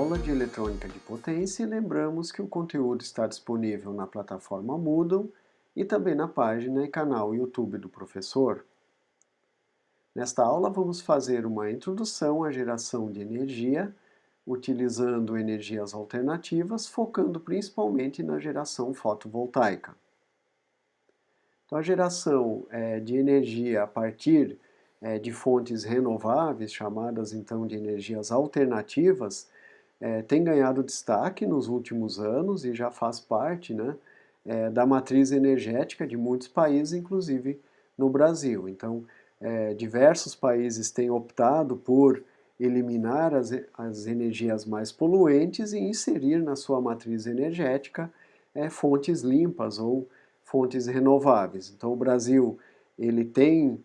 aula de eletrônica de potência e lembramos que o conteúdo está disponível na plataforma Moodle e também na página e canal YouTube do professor. Nesta aula vamos fazer uma introdução à geração de energia, utilizando energias alternativas, focando principalmente na geração fotovoltaica. Então, a geração de energia a partir de fontes renováveis, chamadas então de energias alternativas, tem ganhado destaque nos últimos anos e já faz parte, né, da matriz energética de muitos países, inclusive no Brasil. Então, diversos países têm optado por eliminar as energias mais poluentes e inserir na sua matriz energética fontes limpas ou fontes renováveis. Então, o Brasil ele tem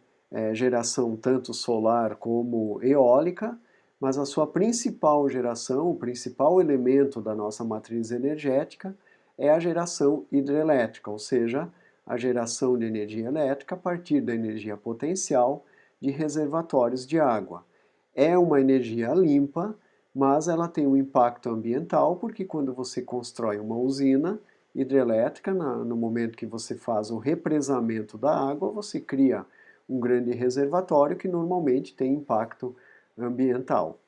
geração tanto solar como eólica, mas a sua principal geração, o principal elemento da nossa matriz energética é a geração hidrelétrica, ou seja, a geração de energia elétrica a partir da energia potencial de reservatórios de água. É uma energia limpa, mas ela tem um impacto ambiental, porque quando você constrói uma usina hidrelétrica, no momento que você faz o represamento da água, você cria um grande reservatório que normalmente tem impacto ambiental.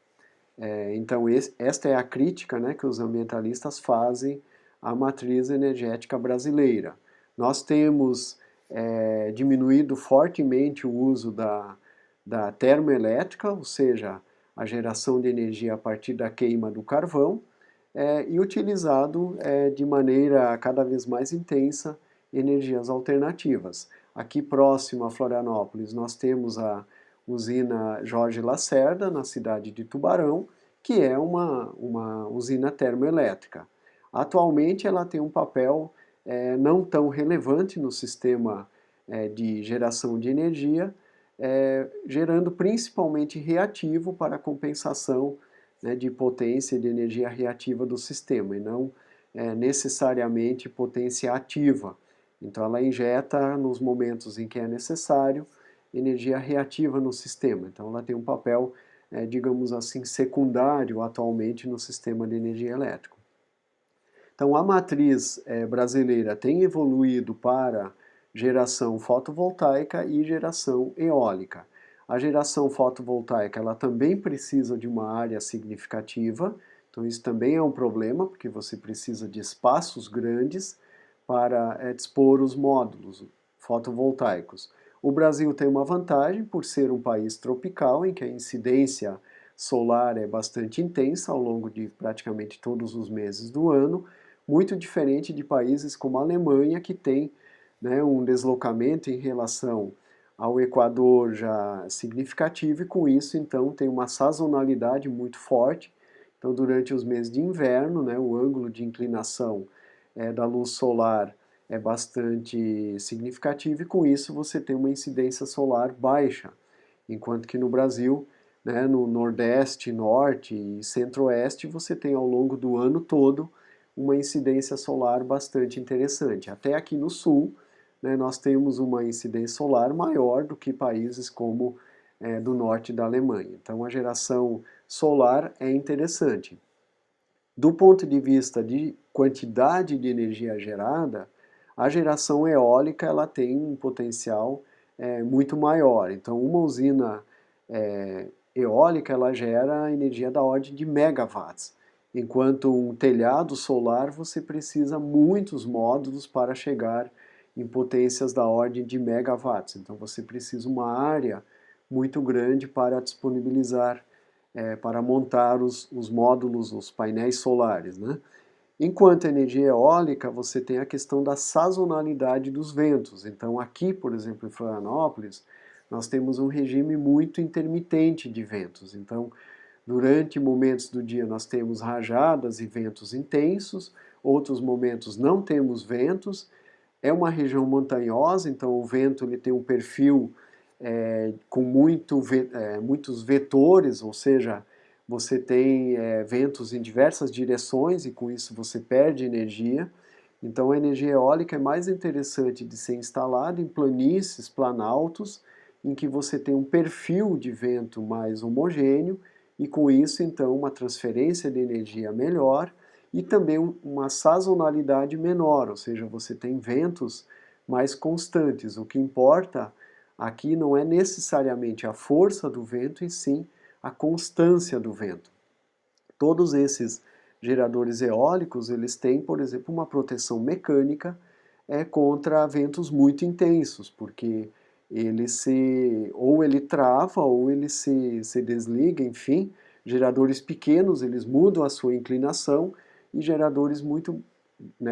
Então, esta é a crítica, né, que os ambientalistas fazem à matriz energética brasileira. Nós temos diminuído fortemente o uso da termoelétrica, ou seja, a geração de energia a partir da queima do carvão, e utilizado de maneira cada vez mais intensa energias alternativas. Aqui próximo a Florianópolis nós temos a usina Jorge Lacerda, na cidade de Tubarão, que é uma usina termoelétrica. Atualmente ela tem um papel não tão relevante no sistema de geração de energia, gerando principalmente reativo para a compensação, né, de potência de energia reativa do sistema, e não necessariamente potência ativa. Então ela injeta nos momentos em que é necessário energia reativa no sistema. Então ela tem um papel, digamos assim, secundário atualmente no sistema de energia elétrica. Então a matriz brasileira tem evoluído para geração fotovoltaica e geração eólica. A geração fotovoltaica ela também precisa de uma área significativa, então isso também é um problema, porque você precisa de espaços grandes para dispor os módulos fotovoltaicos. O Brasil tem uma vantagem por ser um país tropical, em que a incidência solar é bastante intensa ao longo de praticamente todos os meses do ano, muito diferente de países como a Alemanha, que tem, né, um deslocamento em relação ao Equador já significativo, e com isso então tem uma sazonalidade muito forte. Então durante os meses de inverno, né, o ângulo de inclinação da luz solar é bastante significativo, e com isso você tem uma incidência solar baixa, enquanto que no Brasil, né, no Nordeste, Norte e Centro-Oeste, você tem ao longo do ano todo uma incidência solar bastante interessante. Até aqui no Sul, né, nós temos uma incidência solar maior do que países como do norte da Alemanha. Então a geração solar é interessante. Do ponto de vista de quantidade de energia gerada, a geração eólica ela tem um potencial muito maior. Então uma usina eólica ela gera energia da ordem de megawatts, enquanto um telhado solar você precisa muitos módulos para chegar em potências da ordem de megawatts. Então você precisa uma área muito grande para disponibilizar, para montar os módulos, os painéis solares, né? Enquanto a energia eólica, você tem a questão da sazonalidade dos ventos. Então aqui, por exemplo, em Florianópolis, nós temos um regime muito intermitente de ventos. Então, durante momentos do dia nós temos rajadas e ventos intensos, outros momentos não temos ventos. É uma região montanhosa, então o vento ele tem um perfil com muitos vetores, ou seja, você tem ventos em diversas direções e com isso você perde energia. Então a energia eólica é mais interessante de ser instalada em planícies, planaltos, em que você tem um perfil de vento mais homogêneo e com isso então uma transferência de energia melhor e também uma sazonalidade menor, ou seja, você tem ventos mais constantes. O que importa aqui não é necessariamente a força do vento, e sim a constância do vento. Todos esses geradores eólicos, eles têm, por exemplo, uma proteção mecânica contra ventos muito intensos, porque ou ele trava ou ele se desliga, enfim. Geradores pequenos, eles mudam a sua inclinação, e geradores muito,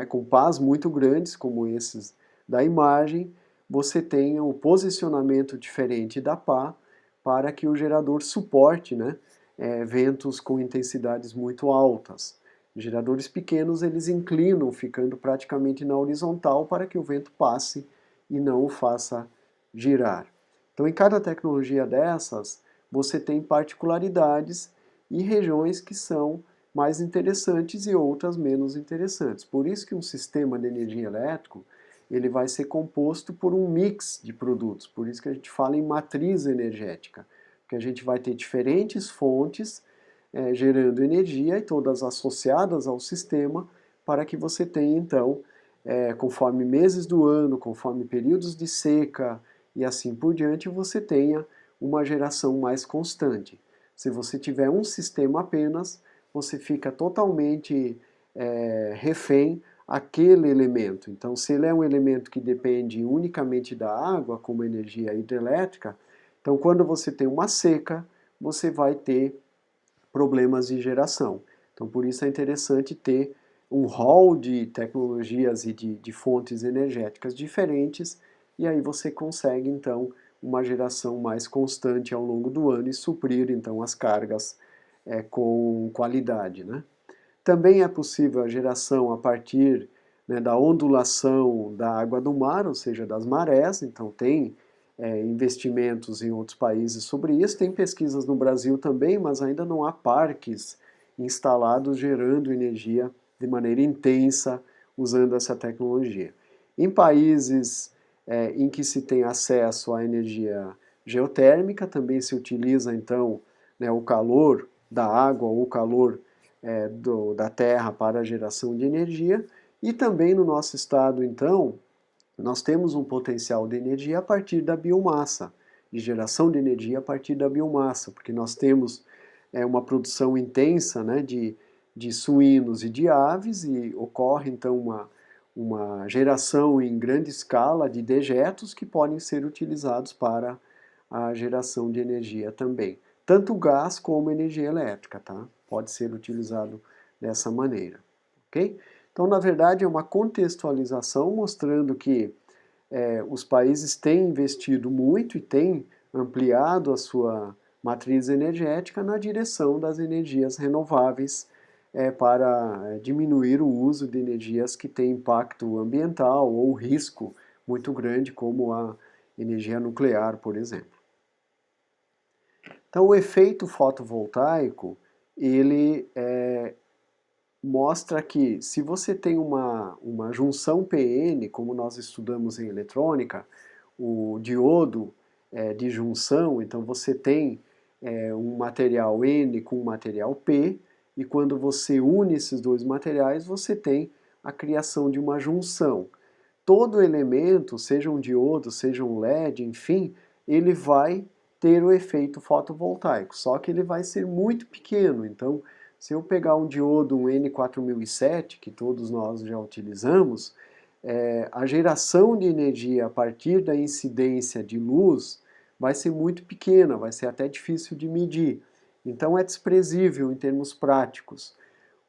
com pás muito grandes, como esses da imagem, você tem o posicionamento diferente da pá para que o gerador suporte, ventos com intensidades muito altas. Geradores pequenos, eles inclinam, ficando praticamente na horizontal para que o vento passe e não o faça girar. Então, em cada tecnologia dessas, você tem particularidades e regiões que são mais interessantes e outras menos interessantes. Por isso que um sistema de energia elétrico, ele vai ser composto por um mix de produtos. Por isso que a gente fala em matriz energética, porque a gente vai ter diferentes fontes gerando energia e todas associadas ao sistema para que você tenha, então, conforme meses do ano, conforme períodos de seca e assim por diante, você tenha uma geração mais constante. Se você tiver um sistema apenas, você fica totalmente refém àquele elemento. Então, se ele é um elemento que depende unicamente da água, como energia hidrelétrica, então quando você tem uma seca, você vai ter problemas de geração. Então, por isso é interessante ter um rol de tecnologias e de fontes energéticas diferentes, e aí você consegue, então, uma geração mais constante ao longo do ano e suprir, então, as cargas com qualidade, Também é possível a geração a partir da ondulação da água do mar, ou seja, das marés. Então tem investimentos em outros países sobre isso. Tem pesquisas no Brasil também, mas ainda não há parques instalados gerando energia de maneira intensa usando essa tecnologia. Em países em que se tem acesso à energia geotérmica, também se utiliza então o calor da água ou o calor da terra para a geração de energia. E também no nosso estado, então, nós temos um potencial de energia a partir da biomassa, de geração de energia a partir da biomassa, porque nós temos uma produção intensa de suínos e de aves, e ocorre então uma geração em grande escala de dejetos que podem ser utilizados para a geração de energia também. Tanto gás como energia elétrica, tá? Pode ser utilizado dessa maneira, ok? Então, na verdade, é uma contextualização mostrando que os países têm investido muito e têm ampliado a sua matriz energética na direção das energias renováveis para diminuir o uso de energias que têm impacto ambiental ou risco muito grande, como a energia nuclear, por exemplo. Então, o efeito fotovoltaico, ele mostra que se você tem uma junção PN, como nós estudamos em eletrônica, o diodo de junção, então você tem um material N com um material P, e quando você une esses dois materiais, você tem a criação de uma junção. Todo elemento, seja um diodo, seja um LED, enfim, ele vai ter o efeito fotovoltaico, só que ele vai ser muito pequeno. Então, se eu pegar um diodo, um N4007, que todos nós já utilizamos, a geração de energia a partir da incidência de luz vai ser muito pequena, vai ser até difícil de medir. Então é desprezível em termos práticos.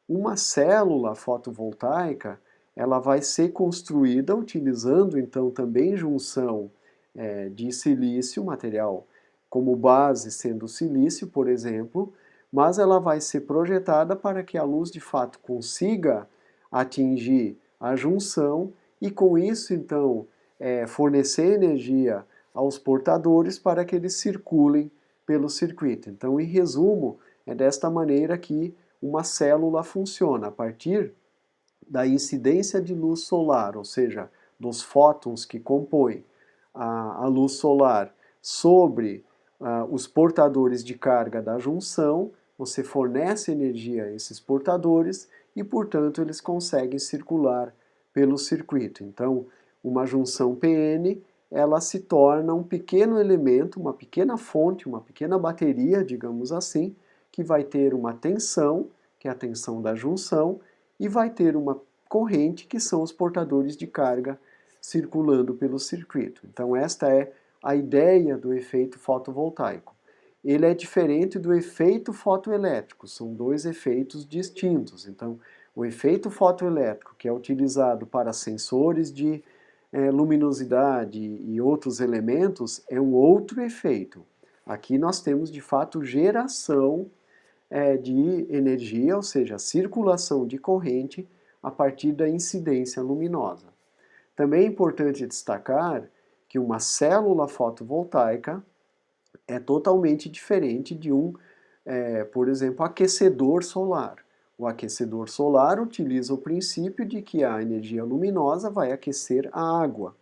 Uma célula fotovoltaica, ela vai ser construída utilizando então também junção de silício, material como base sendo silício, por exemplo, mas ela vai ser projetada para que a luz de fato consiga atingir a junção e com isso então fornecer energia aos portadores para que eles circulem pelo circuito. Então, em resumo, é desta maneira que uma célula funciona, a partir da incidência de luz solar, ou seja, dos fótons que compõem a luz solar sobre os portadores de carga da junção, você fornece energia a esses portadores e, portanto, eles conseguem circular pelo circuito. Então, uma junção PN, ela se torna um pequeno elemento, uma pequena fonte, uma pequena bateria, digamos assim, que vai ter uma tensão, que é a tensão da junção, e vai ter uma corrente, que são os portadores de carga circulando pelo circuito. Então, esta é a ideia do efeito fotovoltaico. Ele é diferente do efeito fotoelétrico, são dois efeitos distintos. Então, o efeito fotoelétrico, que é utilizado para sensores de luminosidade e outros elementos, é um outro efeito. Aqui nós temos, de fato, geração de energia, ou seja, circulação de corrente a partir da incidência luminosa. Também é importante destacar que uma célula fotovoltaica é totalmente diferente de por exemplo, aquecedor solar. O aquecedor solar utiliza o princípio de que a energia luminosa vai aquecer a água.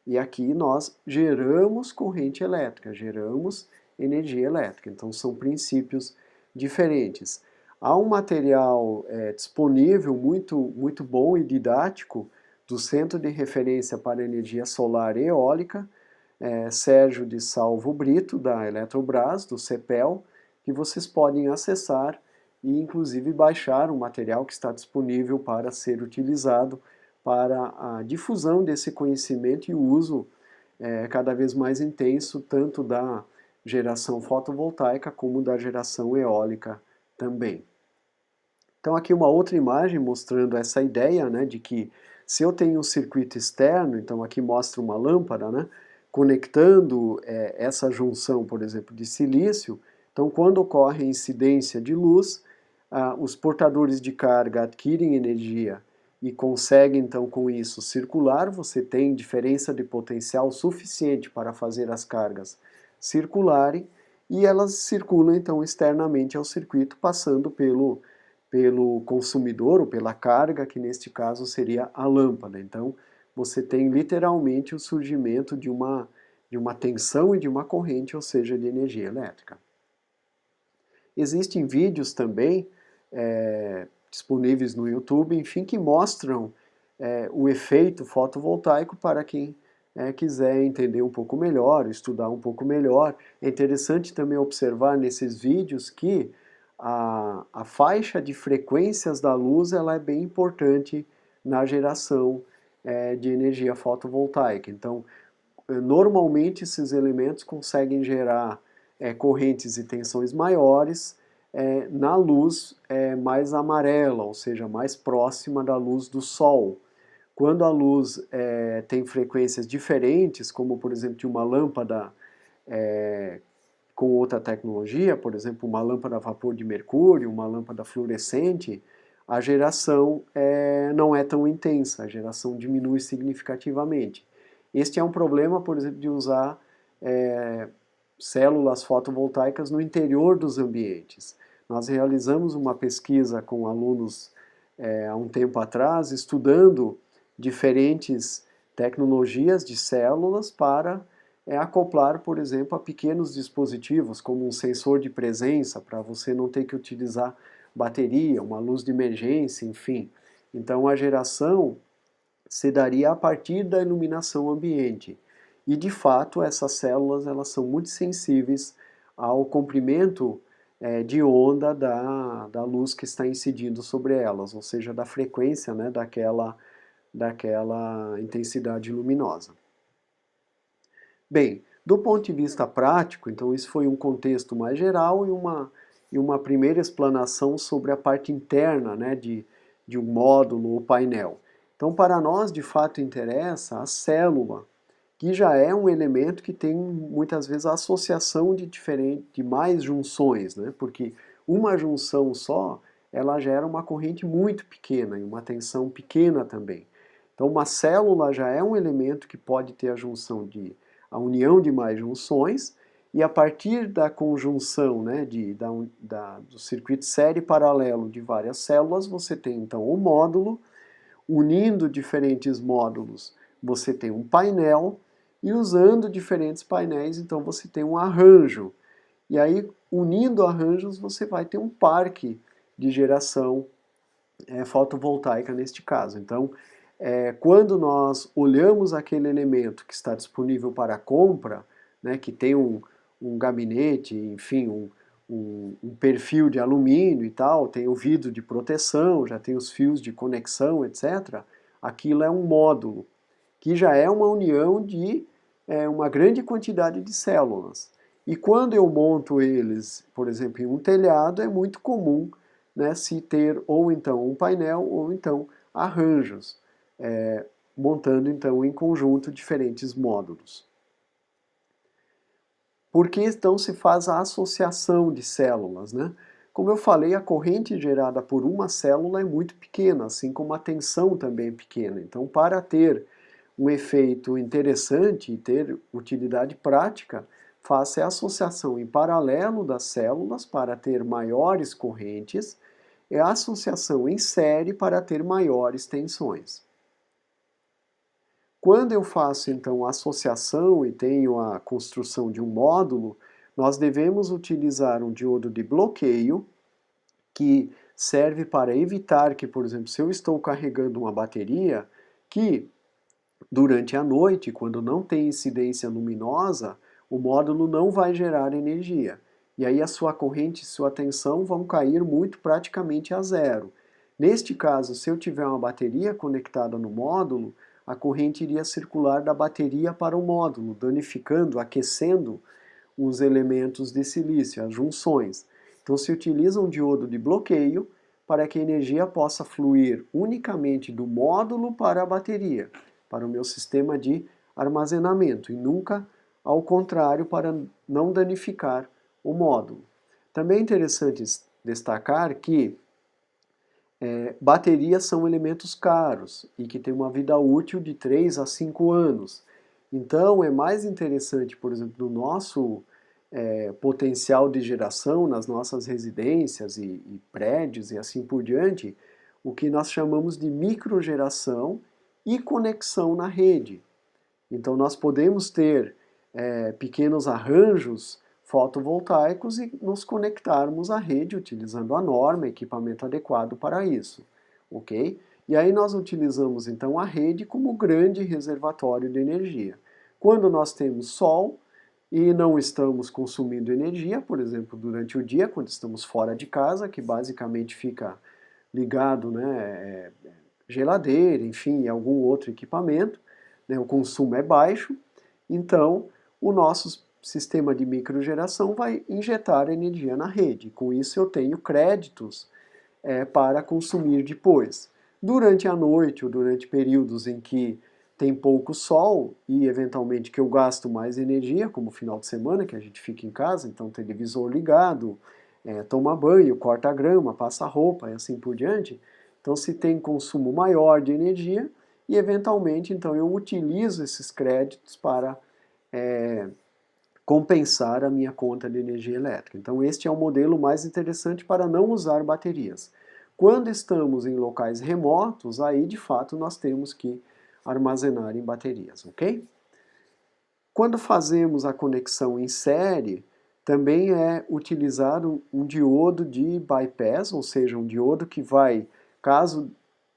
E aqui nós geramos corrente elétrica, geramos energia elétrica. Então são princípios diferentes. Há um material disponível muito bom e didático do Centro de Referência para Energia Solar e Eólica, Sérgio de Salvo Brito, da Eletrobras, do CEPEL, que vocês podem acessar e inclusive baixar um material que está disponível para ser utilizado para a difusão desse conhecimento e o uso cada vez mais intenso, tanto da geração fotovoltaica como da geração eólica também. Então aqui uma outra imagem mostrando essa ideia, né, de que se eu tenho um circuito externo, então aqui mostra uma lâmpada, né, conectando essa junção, por exemplo, de silício, então quando ocorre a incidência de luz, os portadores de carga adquirem energia e conseguem então com isso circular, você tem diferença de potencial suficiente para fazer as cargas circularem e elas circulam então externamente ao circuito, passando pelo consumidor ou pela carga, que neste caso seria a lâmpada. Então você tem literalmente o surgimento de uma tensão e de uma corrente, ou seja, de energia elétrica. Existem vídeos também disponíveis no YouTube, enfim, que mostram o efeito fotovoltaico para quem quiser entender um pouco melhor, estudar um pouco melhor. É interessante também observar nesses vídeos que a faixa de frequências da luz ela é bem importante na geração de energia fotovoltaica. Então, normalmente esses elementos conseguem gerar correntes e tensões maiores na luz mais amarela, ou seja, mais próxima da luz do Sol. Quando a luz tem frequências diferentes, como por exemplo de uma lâmpada com outra tecnologia, por exemplo uma lâmpada a vapor de mercúrio, uma lâmpada fluorescente, a geração não é tão intensa, a geração diminui significativamente. Este é um problema, por exemplo, de usar células fotovoltaicas no interior dos ambientes. Nós realizamos uma pesquisa com alunos há um tempo atrás, estudando diferentes tecnologias de células para acoplar, por exemplo, a pequenos dispositivos, como um sensor de presença, para você não ter que utilizar bateria, uma luz de emergência, enfim. Então a geração se daria a partir da iluminação ambiente. E de fato essas células elas são muito sensíveis ao comprimento de onda da luz que está incidindo sobre elas, ou seja, da frequência daquela intensidade luminosa. Bem, do ponto de vista prático, então isso foi um contexto mais geral e uma primeira explanação sobre a parte interna de um módulo ou painel. Então, para nós, de fato, interessa a célula, que já é um elemento que tem muitas vezes a associação de mais junções, né? Porque uma junção só, ela gera uma corrente muito pequena e uma tensão pequena também. Então, uma célula já é um elemento que pode ter a união de mais junções, e a partir da conjunção do circuito série paralelo de várias células, você tem então um módulo. Unindo diferentes módulos, você tem um painel, e usando diferentes painéis, então você tem um arranjo. e aí unindo arranjos você vai ter um parque de geração fotovoltaica neste caso. Então, quando nós olhamos aquele elemento que está disponível para compra, né, que tem um gabinete, enfim, um perfil de alumínio e tal, tem o vidro de proteção, já tem os fios de conexão, etc., aquilo é um módulo, que já é uma união de uma grande quantidade de células. E quando eu monto eles, por exemplo, em um telhado, é muito comum, né, se ter ou então um painel ou então arranjos, montando então em conjunto diferentes módulos. Porque então se faz a associação de células, né? Como eu falei, a corrente gerada por uma célula é muito pequena, assim como a tensão também é pequena. Então, para ter um efeito interessante e ter utilidade prática, faça a associação em paralelo das células para ter maiores correntes e a associação em série para ter maiores tensões. Quando eu faço então a associação e tenho a construção de um módulo, nós devemos utilizar um diodo de bloqueio que serve para evitar que, por exemplo, se eu estou carregando uma bateria, que durante a noite, quando não tem incidência luminosa, o módulo não vai gerar energia. E aí a sua corrente e sua tensão vão cair muito praticamente a zero. Neste caso, se eu tiver uma bateria conectada no módulo, a corrente iria circular da bateria para o módulo, danificando, aquecendo os elementos de silício, as junções. Então se utiliza um diodo de bloqueio para que a energia possa fluir unicamente do módulo para a bateria, para o meu sistema de armazenamento, e nunca ao contrário para não danificar o módulo. Também é interessante destacar que baterias são elementos caros e que têm uma vida útil de 3 a 5 anos. Então é mais interessante, por exemplo, no nosso potencial de geração, nas nossas residências e prédios e assim por diante, o que nós chamamos de microgeração e conexão na rede. Então nós podemos ter pequenos arranjos fotovoltaicos e nos conectarmos à rede utilizando a norma, equipamento adequado para isso, ok? E aí nós utilizamos então a rede como grande reservatório de energia. Quando nós temos sol e não estamos consumindo energia, por exemplo, durante o dia, quando estamos fora de casa, que basicamente fica ligado, né, geladeira, enfim, algum outro equipamento, né, o consumo é baixo, então o nosso sistema de microgeração vai injetar energia na rede. Com isso eu tenho créditos para consumir depois. Durante a noite ou durante períodos em que tem pouco sol e eventualmente que eu gasto mais energia, como final de semana, que a gente fica em casa, então televisor ligado, toma banho, corta grama, passa roupa e assim por diante. Então se tem consumo maior de energia e eventualmente então eu utilizo esses créditos para compensar a minha conta de energia elétrica. Então este é o modelo mais interessante para não usar baterias. Quando estamos em locais remotos, aí de fato nós temos que armazenar em baterias, ok? Quando fazemos a conexão em série, também é utilizado um diodo de bypass, ou seja, um diodo que vai, caso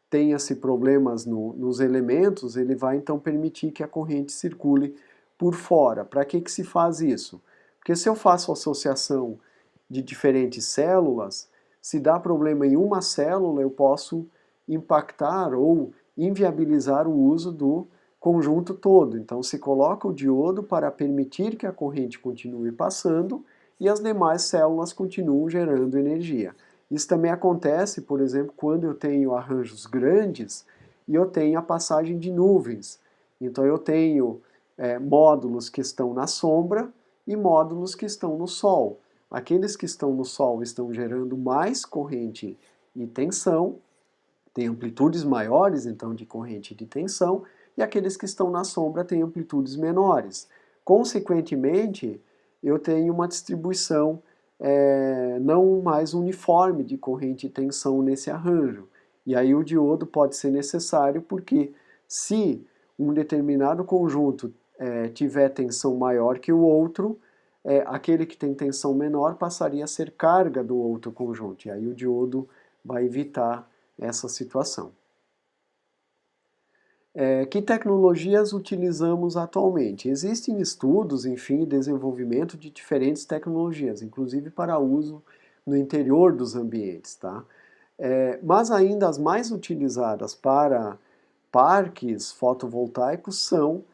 tenha-se problemas nos elementos, ele vai então permitir que a corrente circule por fora. Para que se faz isso? Porque se eu faço associação de diferentes células, se dá problema em uma célula, eu posso impactar ou inviabilizar o uso do conjunto todo. Então se coloca o diodo para permitir que a corrente continue passando e as demais células continuam gerando energia. Isso também acontece, por exemplo, quando eu tenho arranjos grandes e eu tenho a passagem de nuvens. Então eu tenho módulos que estão na sombra e módulos que estão no sol. Aqueles que estão no sol estão gerando mais corrente e tensão, têm amplitudes maiores então de corrente e de tensão, e aqueles que estão na sombra têm amplitudes menores. Consequentemente, eu tenho uma distribuição não mais uniforme de corrente e tensão nesse arranjo. E aí o diodo pode ser necessário porque se um determinado conjunto tiver tensão maior que o outro, aquele que tem tensão menor passaria a ser carga do outro conjunto, e aí o diodo vai evitar essa situação. Que tecnologias utilizamos atualmente? Existem estudos, enfim, desenvolvimento de diferentes tecnologias, inclusive para uso no interior dos ambientes, tá? Mas ainda as mais utilizadas para parques fotovoltaicos são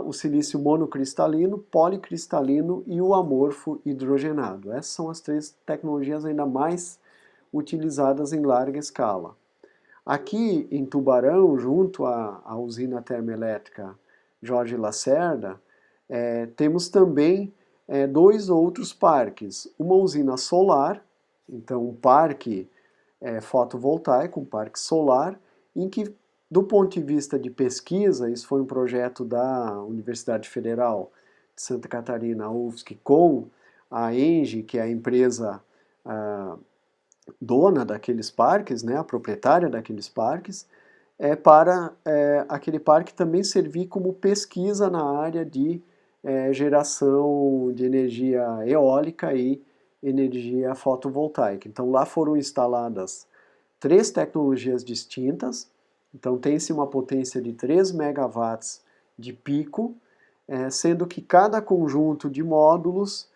o silício monocristalino, policristalino e o amorfo hidrogenado. Essas são as três tecnologias ainda mais utilizadas em larga escala. Aqui em Tubarão, junto à usina termoelétrica Jorge Lacerda, temos também dois outros parques. Uma usina solar, então um parque fotovoltaico, um parque solar, em que, do ponto de vista de pesquisa, isso foi um projeto da Universidade Federal de Santa Catarina, a UFSC, com a ENGIE, que é a empresa dona daqueles parques, né, a proprietária daqueles parques, para aquele parque também servir como pesquisa na área de geração de energia eólica e energia fotovoltaica. Então lá foram instaladas três tecnologias distintas, então tem-se uma potência de 3 megawatts de pico, sendo que cada conjunto de módulos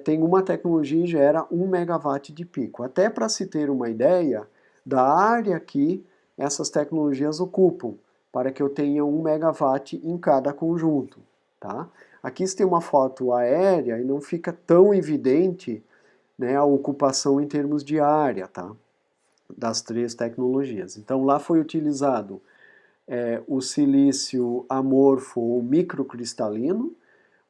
tem uma tecnologia e gera 1 megawatt de pico. Até para se ter uma ideia da área que essas tecnologias ocupam, para que eu tenha 1 megawatt em cada conjunto. Tá? Aqui você tem uma foto aérea e não fica tão evidente, né, a ocupação em termos de área, tá? Das três tecnologias. Então lá foi utilizado o silício amorfo ou microcristalino,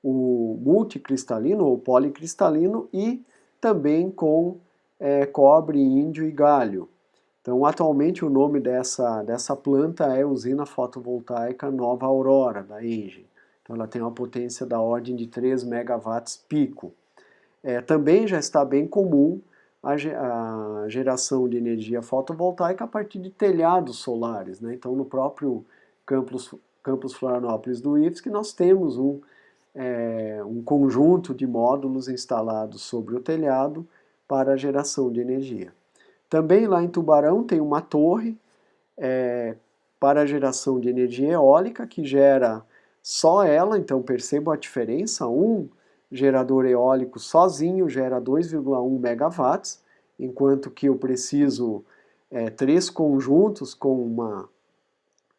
o multicristalino ou policristalino e também com cobre, índio e galho. Então, atualmente o nome dessa planta é Usina Fotovoltaica Nova Aurora, da ENGIE. Então, ela tem uma potência da ordem de 3 megawatts pico. Também já está bem comum a geração de energia fotovoltaica a partir de telhados solares, né? Então, no próprio campus Florianópolis do IFSC, nós temos um conjunto de módulos instalados sobre o telhado para a geração de energia. Também lá em Tubarão tem uma torre para a geração de energia eólica, que gera só ela, então percebam a diferença, um gerador eólico sozinho gera 2,1 megawatts, enquanto que eu preciso três conjuntos com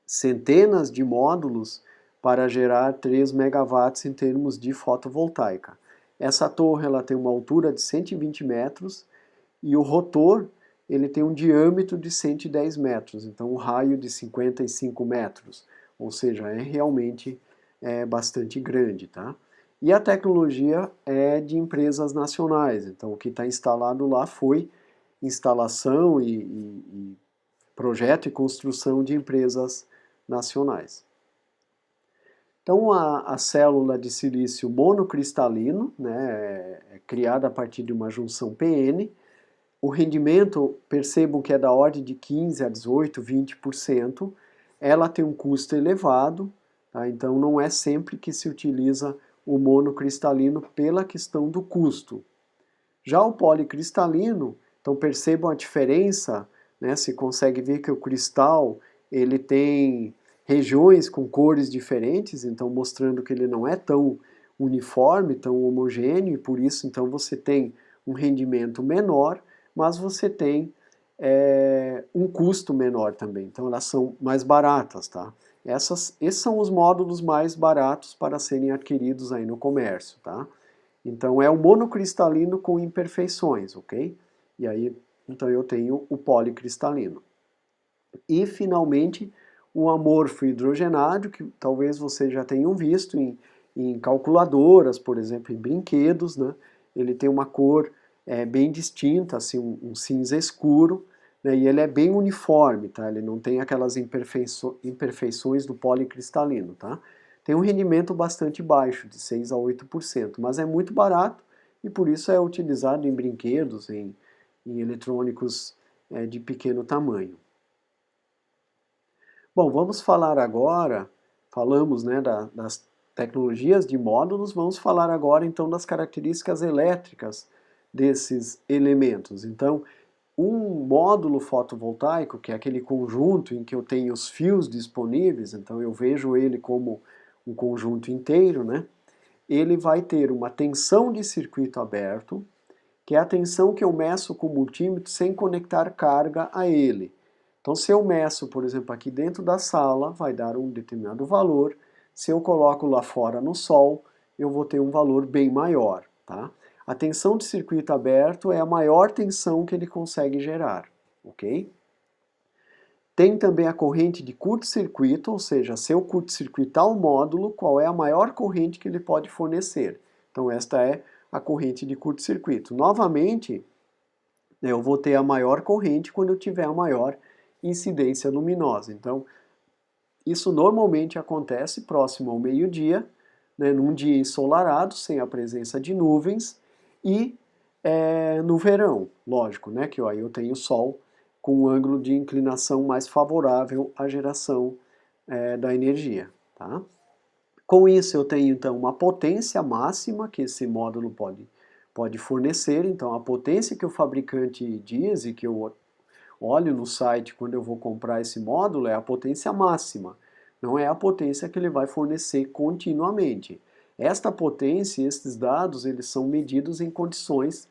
centenas de módulos para gerar 3 megawatts em termos de fotovoltaica. Essa torre ela tem uma altura de 120 metros e o rotor ele tem um diâmetro de 110 metros, então um raio de 55 metros, ou seja, é realmente bastante grande, tá? E a tecnologia é de empresas nacionais, então o que está instalado lá foi instalação e projeto e construção de empresas nacionais. Então a célula de silício monocristalino, né, é criada a partir de uma junção PN. O rendimento, percebam que é da ordem de 15 a 18, 20%. Ela tem um custo elevado, tá? Então não é sempre que se utiliza o monocristalino pela questão do custo. Já o policristalino, então percebam a diferença, né? Se consegue ver que o cristal ele tem regiões com cores diferentes, então mostrando que ele não é tão uniforme, tão homogêneo, e por isso então você tem um rendimento menor, mas você tem um custo menor também, então elas são mais baratas, tá? Esses são os módulos mais baratos para serem adquiridos aí no comércio, tá? Então é o monocristalino com imperfeições, ok? E aí, então eu tenho o policristalino. E finalmente o amorfo hidrogenado, que talvez vocês já tenham visto em calculadoras, por exemplo, em brinquedos, né? Ele tem uma cor bem distinta, assim, um cinza escuro, né? E ele é bem uniforme, tá? Ele não tem aquelas imperfeições do policristalino, tá? Tem um rendimento bastante baixo, de 6 a 8%, mas é muito barato e por isso é utilizado em brinquedos, em eletrônicos de pequeno tamanho. Bom, vamos falar agora, falamos, né, das tecnologias de módulos, vamos falar agora então das características elétricas desses elementos. Então, um módulo fotovoltaico, que é aquele conjunto em que eu tenho os fios disponíveis, então eu vejo ele como um conjunto inteiro, né? Ele vai ter uma tensão de circuito aberto, que é a tensão que eu meço com o multímetro sem conectar carga a ele. Então, se eu meço, por exemplo, aqui dentro da sala, vai dar um determinado valor. Se eu coloco lá fora no sol, eu vou ter um valor bem maior, tá? A tensão de circuito aberto é a maior tensão que ele consegue gerar, ok? Tem também a corrente de curto-circuito, ou seja, se eu curto-circuitar o módulo, qual é a maior corrente que ele pode fornecer. Então, esta é a corrente de curto-circuito. Novamente, eu vou ter a maior corrente quando eu tiver a maior incidência luminosa. Então, isso normalmente acontece próximo ao meio-dia, né, num dia ensolarado, sem a presença de nuvens, e no verão, lógico, né, que aí eu tenho sol com um ângulo de inclinação mais favorável à geração da energia. Tá? Com isso eu tenho então uma potência máxima que esse módulo pode fornecer, então a potência que o fabricante diz e que eu olho no site quando eu vou comprar esse módulo é a potência máxima, não é a potência que ele vai fornecer continuamente. Esta potência, esses dados, eles são medidos em condições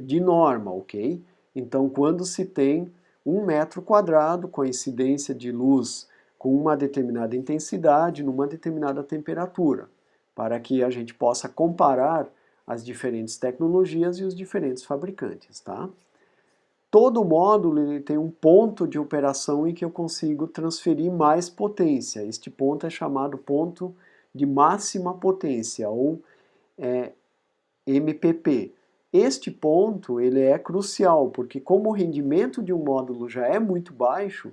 de norma, ok? Então, quando se tem 1 metro quadrado com a incidência de luz com uma determinada intensidade, numa determinada temperatura, para que a gente possa comparar as diferentes tecnologias e os diferentes fabricantes, tá? Todo módulo ele tem um ponto de operação em que eu consigo transferir mais potência. Este ponto é chamado ponto de máxima potência, ou MPP. Este ponto ele é crucial, porque como o rendimento de um módulo já é muito baixo,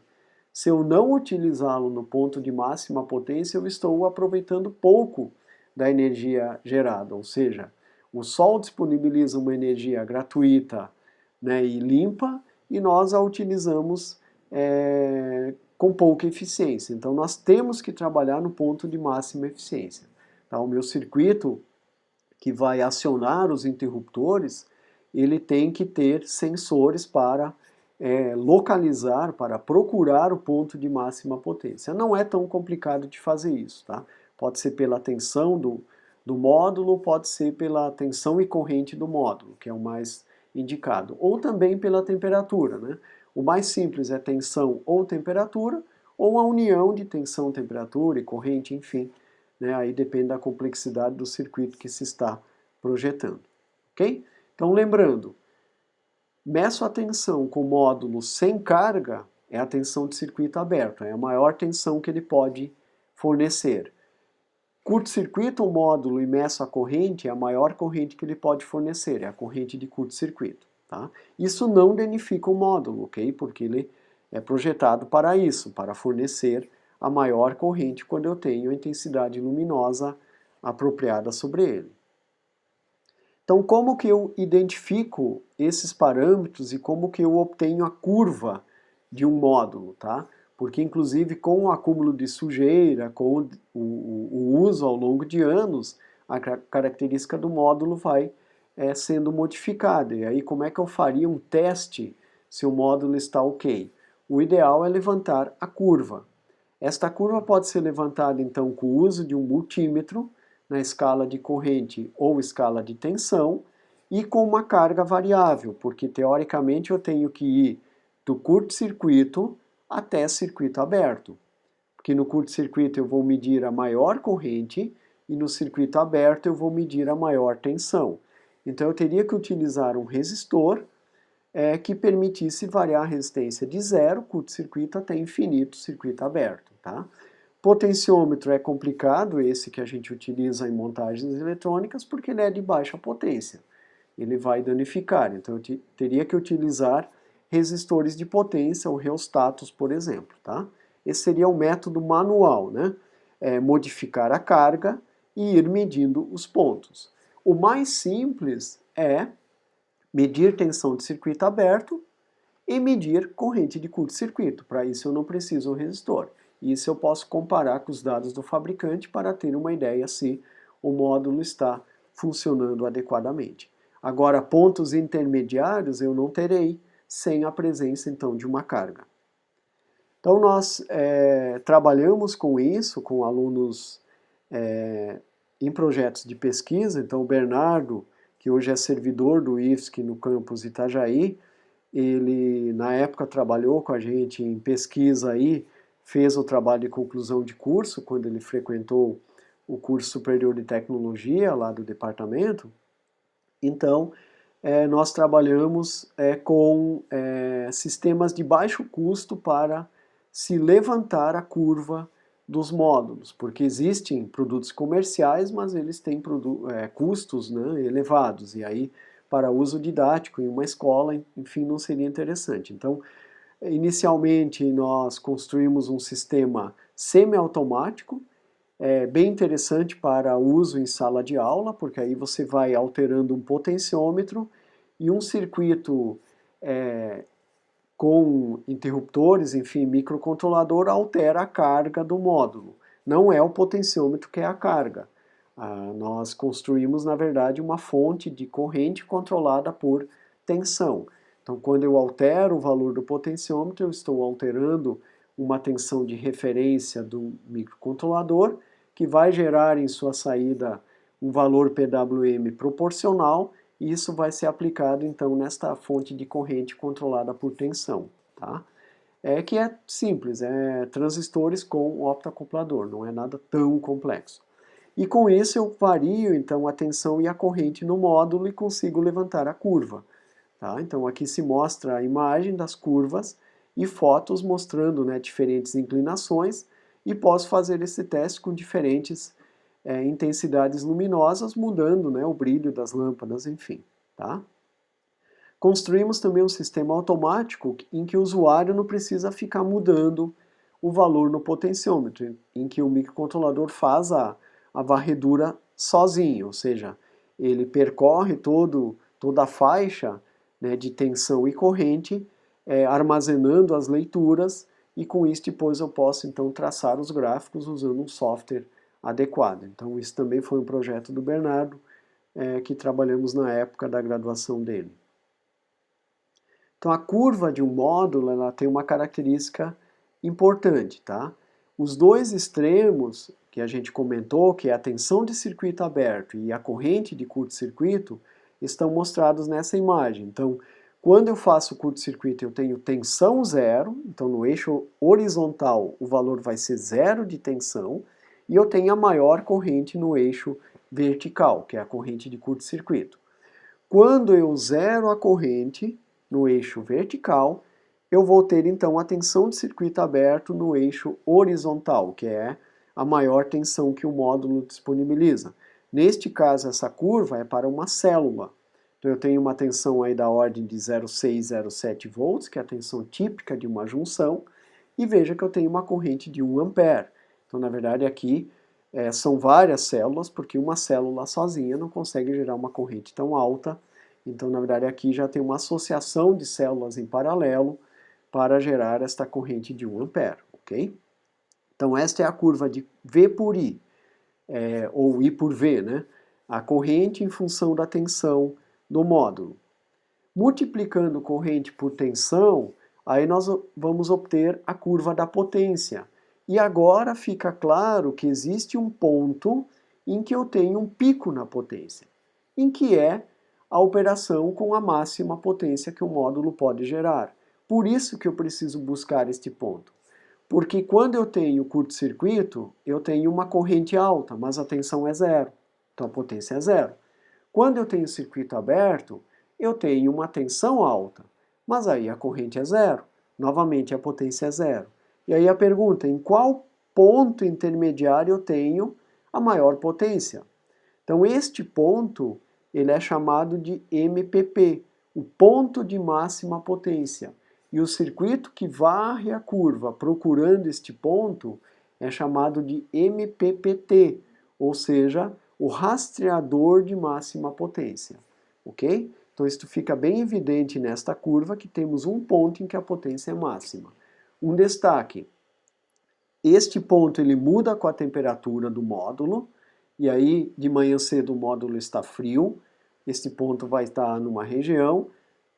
se eu não utilizá-lo no ponto de máxima potência, eu estou aproveitando pouco da energia gerada, ou seja, o Sol disponibiliza uma energia gratuita, né, e limpa, e nós a utilizamos com pouca eficiência. Então nós temos que trabalhar no ponto de máxima eficiência. Tá? O meu circuito que vai acionar os interruptores, ele tem que ter sensores para localizar, para procurar o ponto de máxima potência. Não é tão complicado de fazer isso, tá? Pode ser pela tensão do módulo, pode ser pela tensão e corrente do módulo, que é o mais indicado, ou também pela temperatura, né? O mais simples é tensão ou temperatura, ou a união de tensão, temperatura e corrente, enfim, né? Aí depende da complexidade do circuito que se está projetando, ok? Então lembrando, meço a tensão com módulo sem carga, é a tensão de circuito aberto, é a maior tensão que ele pode fornecer. Curto-circuito o módulo e meço a corrente, é a maior corrente que ele pode fornecer, é a corrente de curto-circuito. Tá? Isso não danifica o módulo, ok? Porque ele é projetado para isso, para fornecer a maior corrente quando eu tenho a intensidade luminosa apropriada sobre ele. Então, como que eu identifico esses parâmetros e como que eu obtenho a curva de um módulo, tá? Porque, inclusive, com o acúmulo de sujeira, com o uso ao longo de anos, a característica do módulo vai sendo modificada. E aí, como é que eu faria um teste se o módulo está ok? O ideal é levantar a curva. Esta curva pode ser levantada, então, com o uso de um multímetro, na escala de corrente ou escala de tensão, e com uma carga variável, porque teoricamente eu tenho que ir do curto-circuito até circuito aberto. Porque no curto-circuito eu vou medir a maior corrente e no circuito aberto eu vou medir a maior tensão. Então eu teria que utilizar um resistor que permitisse variar a resistência de zero, curto-circuito, até infinito, circuito aberto. Tá? Potenciômetro é complicado, esse que a gente utiliza em montagens eletrônicas, porque ele é de baixa potência. Ele vai danificar, então eu teria que utilizar resistores de potência, ou reostatos, por exemplo. Tá? Esse seria o método manual, né? Modificar a carga e ir medindo os pontos. O mais simples é medir tensão de circuito aberto e medir corrente de curto-circuito. Para isso eu não preciso um resistor. e isso eu posso comparar com os dados do fabricante para ter uma ideia se o módulo está funcionando adequadamente. Agora, pontos intermediários eu não terei sem a presença, então, de uma carga. Então, nós trabalhamos com isso, com alunos em projetos de pesquisa. Então, o Bernardo, que hoje é servidor do IFSC no campus Itajaí, ele, na época, trabalhou com a gente em pesquisa aí, fez o trabalho de conclusão de curso, quando ele frequentou o curso superior de tecnologia lá do departamento. Então, nós trabalhamos com sistemas de baixo custo para se levantar a curva dos módulos, porque existem produtos comerciais, mas eles têm custos, né, elevados, e aí para uso didático em uma escola, enfim, não seria interessante. Então, inicialmente nós construímos um sistema semiautomático, bem interessante para uso em sala de aula, porque aí você vai alterando um potenciômetro e um circuito com interruptores, enfim, microcontrolador, altera a carga do módulo. Não é o potenciômetro que é a carga. Nós construímos, na verdade, uma fonte de corrente controlada por tensão. Então, quando eu altero o valor do potenciômetro, eu estou alterando uma tensão de referência do microcontrolador, que vai gerar em sua saída um valor PWM proporcional, e isso vai ser aplicado então nesta fonte de corrente controlada por tensão, tá? Que é simples, transistores com optoacoplador, não é nada tão complexo. E com isso eu vario então a tensão e a corrente no módulo e consigo levantar a curva, tá? Então aqui se mostra a imagem das curvas e fotos mostrando, né, diferentes inclinações, e posso fazer esse teste com diferentes intensidades luminosas, mudando, né, o brilho das lâmpadas, enfim. Tá? Construímos também um sistema automático em que o usuário não precisa ficar mudando o valor no potenciômetro, em que o microcontrolador faz a varredura sozinho, ou seja, ele percorre toda a faixa, né, de tensão e corrente, armazenando as leituras, e com isso depois eu posso então traçar os gráficos usando um software adequado. Então isso também foi um projeto do Bernardo, que trabalhamos na época da graduação dele. Então a curva de um módulo ela tem uma característica importante, tá? Os dois extremos que a gente comentou, que é a tensão de circuito aberto e a corrente de curto-circuito, estão mostrados nessa imagem. Então, quando eu faço curto-circuito, eu tenho tensão zero, então no eixo horizontal o valor vai ser zero de tensão, e eu tenho a maior corrente no eixo vertical, que é a corrente de curto-circuito. Quando eu zero a corrente no eixo vertical, eu vou ter então a tensão de circuito aberto no eixo horizontal, que é a maior tensão que o módulo disponibiliza. Neste caso, essa curva é para uma célula. Então eu tenho uma tensão aí da ordem de 0,607 volts, que é a tensão típica de uma junção, e veja que eu tenho uma corrente de 1 ampere. Então, na verdade, aqui são várias células, porque uma célula sozinha não consegue gerar uma corrente tão alta. Então, na verdade, aqui já tem uma associação de células em paralelo para gerar esta corrente de 1 ampere, ok? Então, esta é a curva de V por I, ou I por V, né? A corrente em função da tensão do módulo. Multiplicando corrente por tensão, aí nós vamos obter a curva da potência. E agora fica claro que existe um ponto em que eu tenho um pico na potência, em que é a operação com a máxima potência que o módulo pode gerar. Por isso que eu preciso buscar este ponto. Porque quando eu tenho curto-circuito, eu tenho uma corrente alta, mas a tensão é zero. Então a potência é zero. Quando eu tenho circuito aberto, eu tenho uma tensão alta, mas aí a corrente é zero. Novamente a potência é zero. E aí a pergunta, em qual ponto intermediário eu tenho a maior potência? Então este ponto, ele é chamado de MPP, o ponto de máxima potência. E o circuito que varre a curva procurando este ponto é chamado de MPPT, ou seja, o rastreador de máxima potência, ok? Então isso fica bem evidente nesta curva que temos um ponto em que a potência é máxima. Um destaque, Este ponto ele muda com a temperatura do módulo, e aí de manhã cedo o módulo está frio, este ponto vai estar numa região.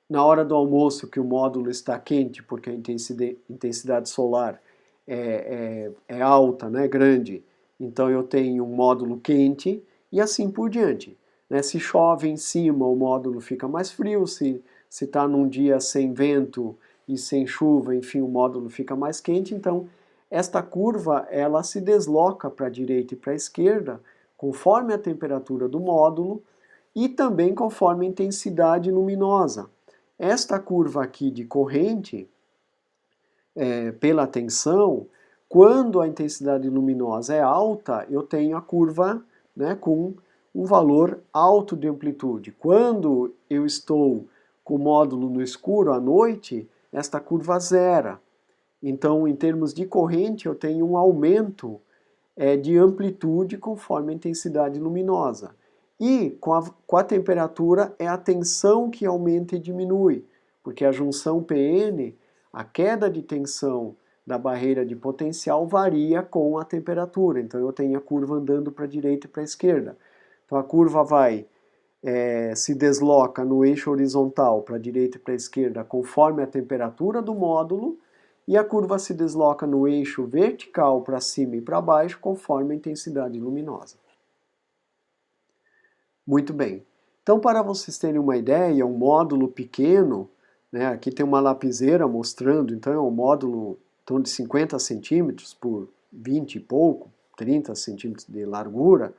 Na hora do almoço que o módulo está quente, porque a intensidade solar é alta, né, grande, então eu tenho um módulo quente e assim por diante. Né? Se chove em cima, o módulo fica mais frio, se está num dia sem vento e sem chuva, enfim, o módulo fica mais quente. Então, esta curva ela se desloca para a direita e para a esquerda, conforme a temperatura do módulo e também conforme a intensidade luminosa. Esta curva aqui de corrente, pela tensão, quando a intensidade luminosa é alta, eu tenho a curva, né, com um valor alto de amplitude. Quando eu estou com o módulo no escuro à noite, esta curva zera. Então, em termos de corrente, eu tenho um aumento de amplitude conforme a intensidade luminosa. E com a temperatura é a tensão que aumenta e diminui, porque a junção PN, a queda de tensão da barreira de potencial varia com a temperatura. Então eu tenho a curva andando para a direita e para a esquerda. Então a curva se desloca no eixo horizontal para a direita e para a esquerda conforme a temperatura do módulo, e a curva se desloca no eixo vertical para cima e para baixo conforme a intensidade luminosa. Muito bem. Então, para vocês terem uma ideia, um módulo pequeno, né, aqui tem uma lapiseira mostrando, então é um módulo de 50 centímetros por 20 e pouco, 30 centímetros de largura,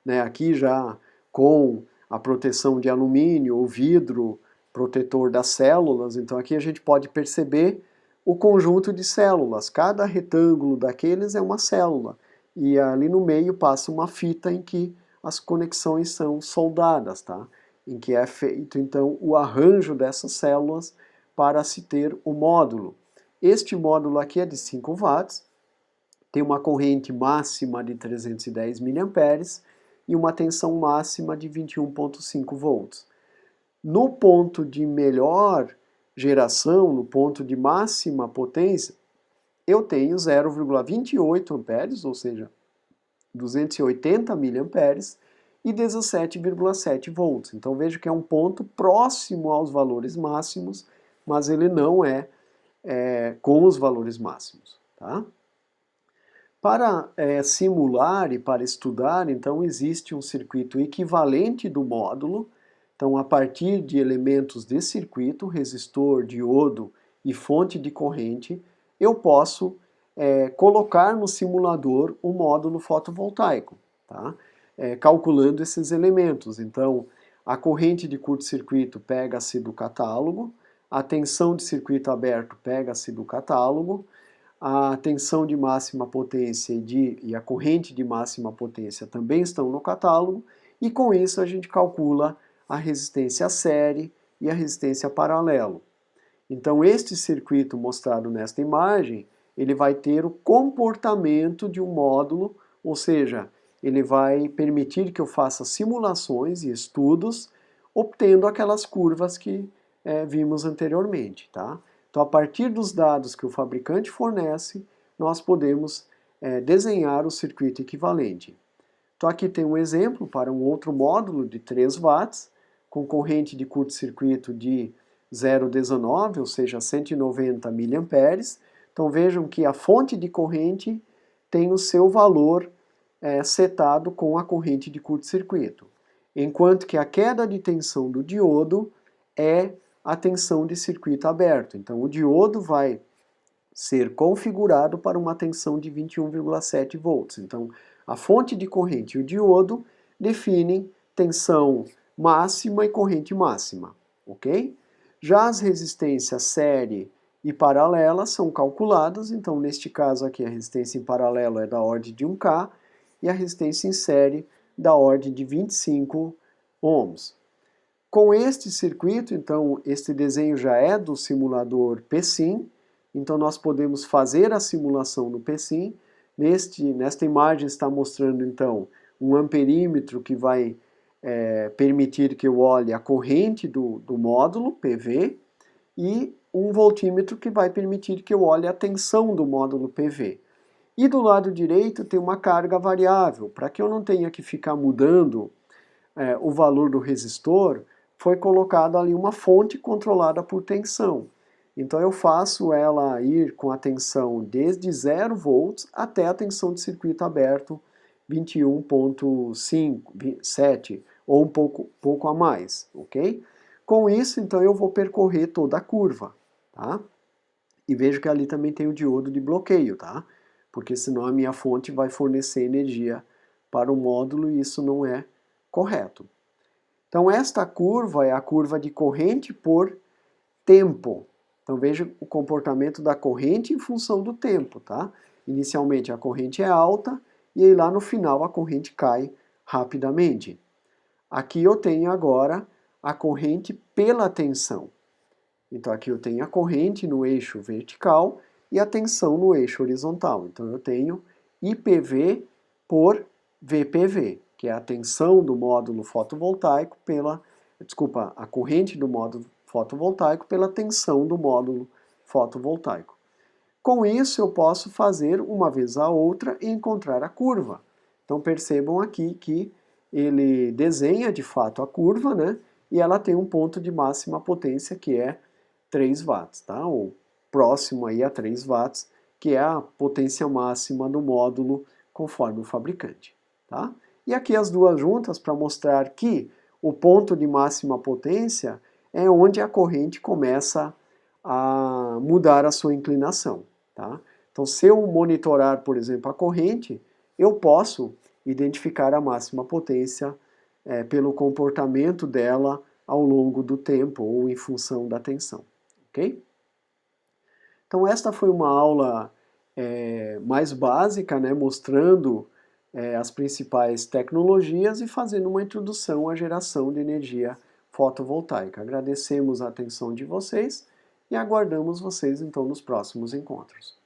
né, aqui já com a proteção de alumínio, o vidro protetor das células, então aqui a gente pode perceber o conjunto de células. Cada retângulo daqueles é uma célula, e ali no meio passa uma fita em que as conexões são soldadas, tá? Em que é feito então o arranjo dessas células para se ter o módulo. Este módulo aqui é de 5 watts, tem uma corrente máxima de 310 mA e uma tensão máxima de 21,5 volts. No ponto de melhor geração, no ponto de máxima potência, eu tenho 0,28 amperes, ou seja, 280 miliamperes e 17,7 volts. Então vejo que é um ponto próximo aos valores máximos, mas ele não é com os valores máximos. Tá? Para simular e para estudar, então existe um circuito equivalente do módulo. Então, a partir de elementos de circuito, resistor, diodo e fonte de corrente, eu posso colocar no simulador um módulo fotovoltaico, tá? Calculando esses elementos. Então, a corrente de curto-circuito pega-se do catálogo, a tensão de circuito aberto pega-se do catálogo, a tensão de máxima potência e a corrente de máxima potência também estão no catálogo, e com isso a gente calcula a resistência série e a resistência paralelo. Então este circuito mostrado nesta imagem, ele vai ter o comportamento de um módulo, ou seja, ele vai permitir que eu faça simulações e estudos, obtendo aquelas curvas que vimos anteriormente, tá? Então, a partir dos dados que o fabricante fornece, nós podemos desenhar o circuito equivalente. Então, aqui tem um exemplo para um outro módulo de 3 watts, com corrente de curto-circuito de 0,19, ou seja, 190 miliamperes. Então, vejam que a fonte de corrente tem o seu valor setado com a corrente de curto-circuito, enquanto que a queda de tensão do diodo é a tensão de circuito aberto. Então, o diodo vai ser configurado para uma tensão de 21,7 volts. Então, a fonte de corrente e o diodo definem tensão máxima e corrente máxima, ok? Já as resistências série e paralela são calculadas, então neste caso aqui a resistência em paralelo é da ordem de 1K e a resistência em série da ordem de 25 ohms. Com este circuito, então, este desenho já é do simulador PSIM, então nós podemos fazer a simulação no PSIM. Nesta imagem está mostrando, então, um amperímetro que vai permitir que eu olhe a corrente do módulo, PV, e um voltímetro que vai permitir que eu olhe a tensão do módulo PV. E do lado direito tem uma carga variável. Para que eu não tenha que ficar mudando o valor do resistor, foi colocado ali uma fonte controlada por tensão. Então eu faço ela ir com a tensão desde 0 volts até a tensão de circuito aberto 21.5, 7 ou um pouco a mais, ok? Com isso, então, eu vou percorrer toda a curva, tá? E vejo que ali também tem o diodo de bloqueio, tá? Porque senão a minha fonte vai fornecer energia para o módulo e isso não é correto. Então, esta curva é a curva de corrente por tempo. Então, veja o comportamento da corrente em função do tempo, tá? Inicialmente a corrente é alta e aí lá no final a corrente cai rapidamente. Aqui eu tenho agora a corrente pela tensão. Então aqui eu tenho a corrente no eixo vertical e a tensão no eixo horizontal. Então eu tenho IPV por VPV, que é a tensão do módulo fotovoltaico a corrente do módulo fotovoltaico pela tensão do módulo fotovoltaico. Com isso eu posso fazer uma vez a outra e encontrar a curva. Então percebam aqui que ele desenha de fato a curva, né? E ela tem um ponto de máxima potência que é 3 watts, tá? Ou próximo aí a 3 watts, que é a potência máxima do módulo conforme o fabricante, tá? E aqui as duas juntas para mostrar que o ponto de máxima potência é onde a corrente começa a mudar a sua inclinação, tá? Então, se eu monitorar, por exemplo, a corrente, eu posso identificar a máxima potência pelo comportamento dela ao longo do tempo ou em função da tensão, ok? Então, esta foi uma aula mais básica, né, mostrando as principais tecnologias e fazendo uma introdução à geração de energia fotovoltaica. Agradecemos a atenção de vocês e aguardamos vocês então nos próximos encontros.